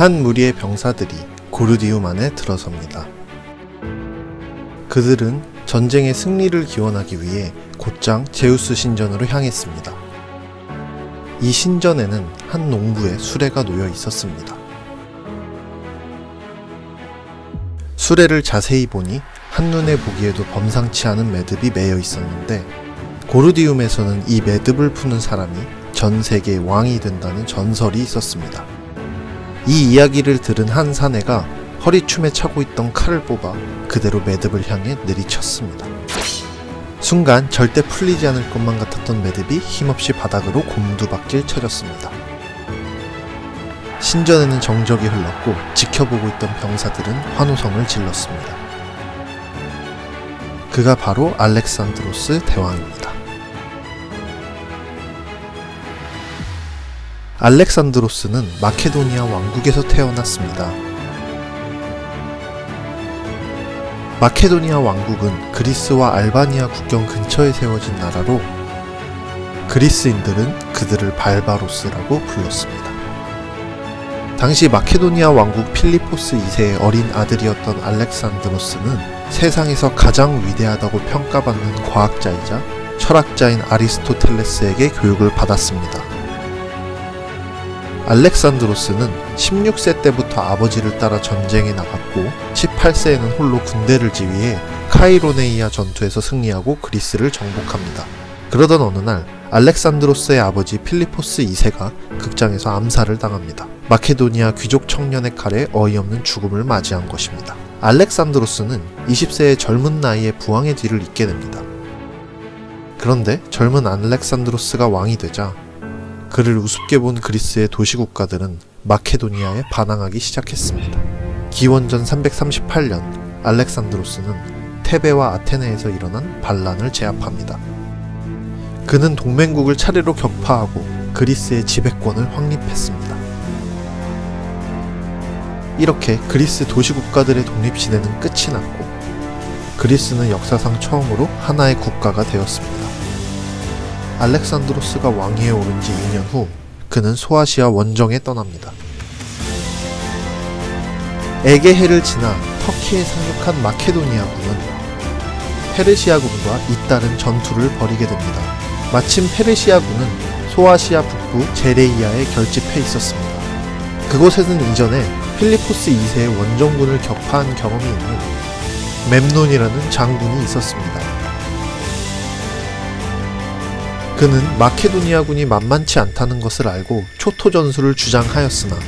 한 무리의 병사들이 고르디움 안에 들어섭니다. 그들은 전쟁의 승리를 기원하기 위해 곧장 제우스 신전으로 향했습니다. 이 신전에는 한 농부의 수레가 놓여 있었습니다. 수레를 자세히 보니 한눈에 보기에도 범상치 않은 매듭이 매여 있었는데, 고르디움에서는 이 매듭을 푸는 사람이 전 세계의 왕이 된다는 전설이 있었습니다. 이 이야기를 들은 한 사내가 허리춤에 차고 있던 칼을 뽑아 그대로 매듭을 향해 내리쳤습니다. 순간 절대 풀리지 않을 것만 같았던 매듭이 힘없이 바닥으로 곤두박질 쳐졌습니다. 신전에는 정적이 흘렀고 지켜보고 있던 병사들은 환호성을 질렀습니다. 그가 바로 알렉산드로스 대왕입니다. 알렉산드로스는 마케도니아 왕국에서 태어났습니다. 마케도니아 왕국은 그리스와 알바니아 국경 근처에 세워진 나라로 그리스인들은 그들을 발바로스라고 불렀습니다. 당시 마케도니아 왕국 필리포스 2세의 어린 아들이었던 알렉산드로스는 세상에서 가장 위대하다고 평가받는 과학자이자 철학자인 아리스토텔레스에게 교육을 받았습니다. 알렉산드로스는 16세 때부터 아버지를 따라 전쟁에 나갔고 18세에는 홀로 군대를 지휘해 카이로네이아 전투에서 승리하고 그리스를 정복합니다. 그러던 어느 날 알렉산드로스의 아버지 필리포스 2세가 극장에서 암살을 당합니다. 마케도니아 귀족 청년의 칼에 어이없는 죽음을 맞이한 것입니다. 알렉산드로스는 20세의 젊은 나이에 부왕의 뒤를 잇게 됩니다. 그런데 젊은 알렉산드로스가 왕이 되자 그를 우습게 본 그리스의 도시국가들은 마케도니아에 반항하기 시작했습니다. 기원전 338년 알렉산드로스는 테베와 아테네에서 일어난 반란을 제압합니다. 그는 동맹국을 차례로 격파하고 그리스의 지배권을 확립했습니다. 이렇게 그리스 도시국가들의 독립시대는 끝이 났고 그리스는 역사상 처음으로 하나의 국가가 되었습니다. 알렉산드로스가 왕위에 오른 지 2년 후 그는 소아시아 원정에 떠납니다. 에게해를 지나 터키에 상륙한 마케도니아군은 페르시아군과 잇따른 전투를 벌이게 됩니다. 마침 페르시아군은 소아시아 북부 제레이아에 결집해 있었습니다. 그곳에는 이전에 필리포스 2세의 원정군을 격파한 경험이 있는 멤논이라는 장군이 있었습니다. 그는 마케도니아군이 만만치 않다는 것을 알고 초토전술을 주장하였으나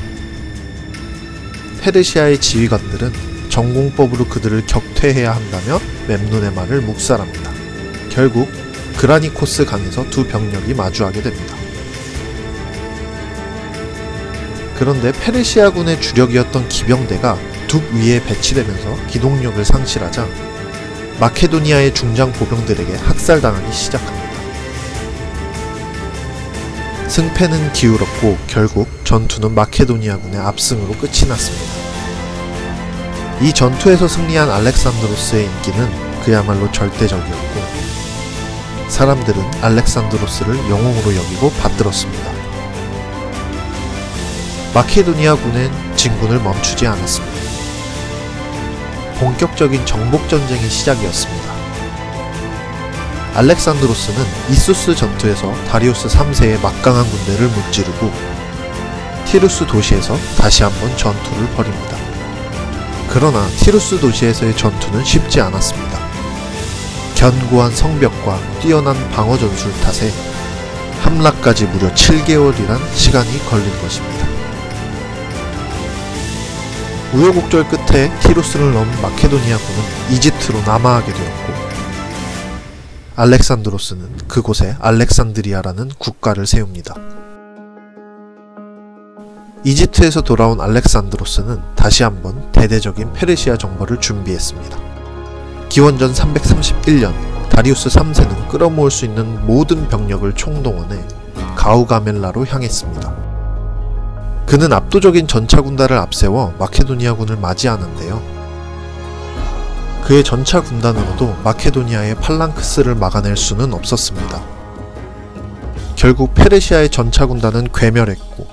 페르시아의 지휘관들은 전공법으로 그들을 격퇴해야 한다며 멤논의 말을 묵살합니다. 결국 그라니코스 강에서 두 병력이 마주하게 됩니다. 그런데 페르시아군의 주력이었던 기병대가 둑 위에 배치되면서 기동력을 상실하자 마케도니아의 중장 보병들에게 학살당하기 시작합니다. 승패는 기울었고 결국 전투는 마케도니아군의 압승으로 끝이 났습니다. 이 전투에서 승리한 알렉산드로스의 인기는 그야말로 절대적이었고 사람들은 알렉산드로스를 영웅으로 여기고 받들었습니다. 마케도니아군은 진군을 멈추지 않았습니다. 본격적인 정복전쟁의 시작이었습니다. 알렉산드로스는 이수스 전투에서 다리우스 3세의 막강한 군대를 무찌르고 티루스 도시에서 다시 한번 전투를 벌입니다. 그러나 티루스 도시에서의 전투는 쉽지 않았습니다. 견고한 성벽과 뛰어난 방어 전술 탓에 함락까지 무려 7개월이란 시간이 걸린 것입니다. 우여곡절 끝에 티루스를 넘은 마케도니아군은 이집트로 남하하게 되었고 알렉산드로스는 그곳에 알렉산드리아라는 국가를 세웁니다. 이집트에서 돌아온 알렉산드로스는 다시 한번 대대적인 페르시아 정벌을 준비했습니다. 기원전 331년 다리우스 3세는 끌어모을 수 있는 모든 병력을 총동원해 가우가멜라로 향했습니다. 그는 압도적인 전차 군단을 앞세워 마케도니아군을 맞이하는데요. 그의 전차 군단으로도 마케도니아의 팔랑크스를 막아낼 수는 없었습니다. 결국 페르시아의 전차 군단은 괴멸했고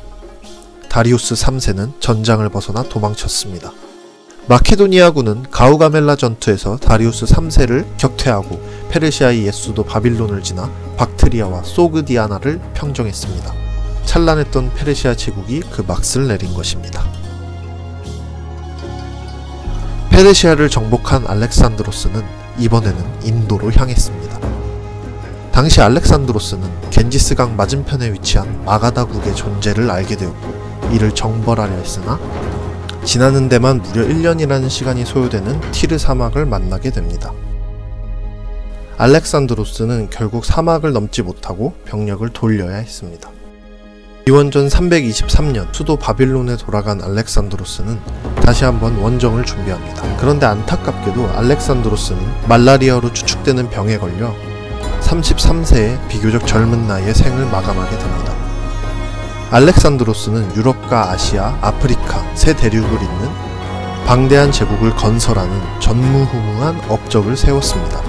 다리우스 3세는 전장을 벗어나 도망쳤습니다. 마케도니아군은 가우가멜라 전투에서 다리우스 3세를 격퇴하고 페르시아의 옛수도 바빌론을 지나 박트리아와 소그디아나를 평정했습니다. 찬란했던 페르시아 제국이 그 막을 내린 것입니다. 페르시아를 정복한 알렉산드로스는 이번에는 인도로 향했습니다. 당시 알렉산드로스는 겐지스강 맞은편에 위치한 마가다국의 존재를 알게 되었고 이를 정벌하려 했으나 지나는 데만 무려 1년이라는 시간이 소요되는 티르 사막을 만나게 됩니다. 알렉산드로스는 결국 사막을 넘지 못하고 병력을 돌려야 했습니다. 기원전 323년 수도 바빌론에 돌아간 알렉산드로스는 다시 한번 원정을 준비합니다. 그런데 안타깝게도 알렉산드로스는 말라리아로 추측되는 병에 걸려 33세의 비교적 젊은 나이에 생을 마감하게 됩니다. 알렉산드로스는 유럽과 아시아, 아프리카 세 대륙을 잇는 방대한 제국을 건설하는 전무후무한 업적을 세웠습니다.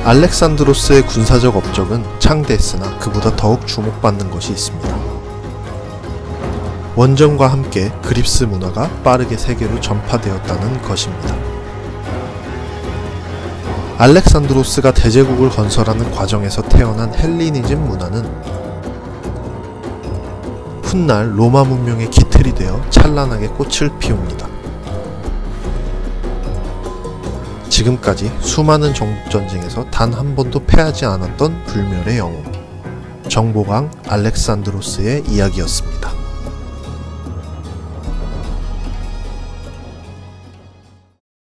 알렉산드로스의 군사적 업적은 창대했으나 그보다 더욱 주목받는 것이 있습니다. 원정과 함께 그립스 문화가 빠르게 세계로 전파되었다는 것입니다. 알렉산드로스가 대제국을 건설하는 과정에서 태어난 헬리니즘 문화는 훗날 로마 문명의 기틀이 되어 찬란하게 꽃을 피웁니다. 지금까지 수많은 정복전쟁에서 단 한 번도 패하지 않았던 불멸의 영웅 정보강 알렉산드로스의 이야기였습니다.